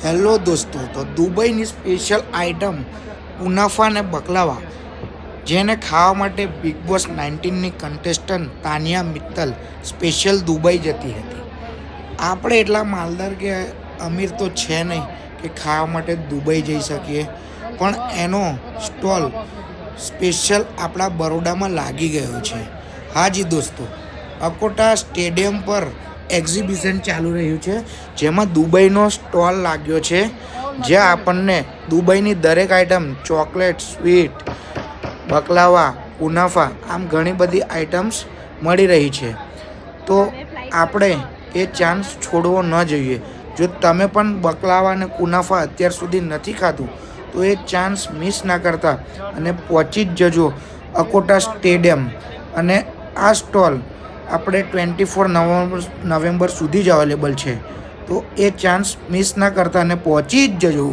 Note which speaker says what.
Speaker 1: Hello દોસ્તો, તો દુબઈની special item કુનાફા અને બકલાવા, જેને ખાવા માટે બિગ બોસ 19ની contestant Tania Mittal special Dubai જતી હતી. આપણે એટલા માલદાર કે અમીર તો છે નહીં કે ખાવા માટે દુબઈ જઈ શકીએ, પણ એનો સ્ટોલ સ્પેશિયલ આપણા બરોડામાં લાગી ગયો છે. હાજી દોસ્તો, અકોટા સ્ટેડિયમ પર એક્ઝિબિશન ચાલુ રહ્યું છે, જેમાં દુબઈનો સ્ટોલ લાગ્યો છે, જ્યાં આપણને દુબઈની દરેક આઇટમ, ચોકલેટ, સ્વીટ, બકલાવા, કુનાફા, આમ ઘણી બધી આઇટમ્સ મળી રહી છે. તો આપણે એ ચાન્સ છોડવો ન જોઈએ. જો તમે પણ બકલાવા અને કુનાફા અત્યાર સુધી નથી ખાધું, તો એ ચાન્સ મિસ ના કરતા અને પહોંચી જ જજો અકોટા સ્ટેડિયમ. અને આ સ્ટોલ આપણે 24 નવેમ્બર સુધી જ અવેલેબલ છે, તો એ ચાન્સ મિસ ના કરતા અને પહોંચી જ જજો.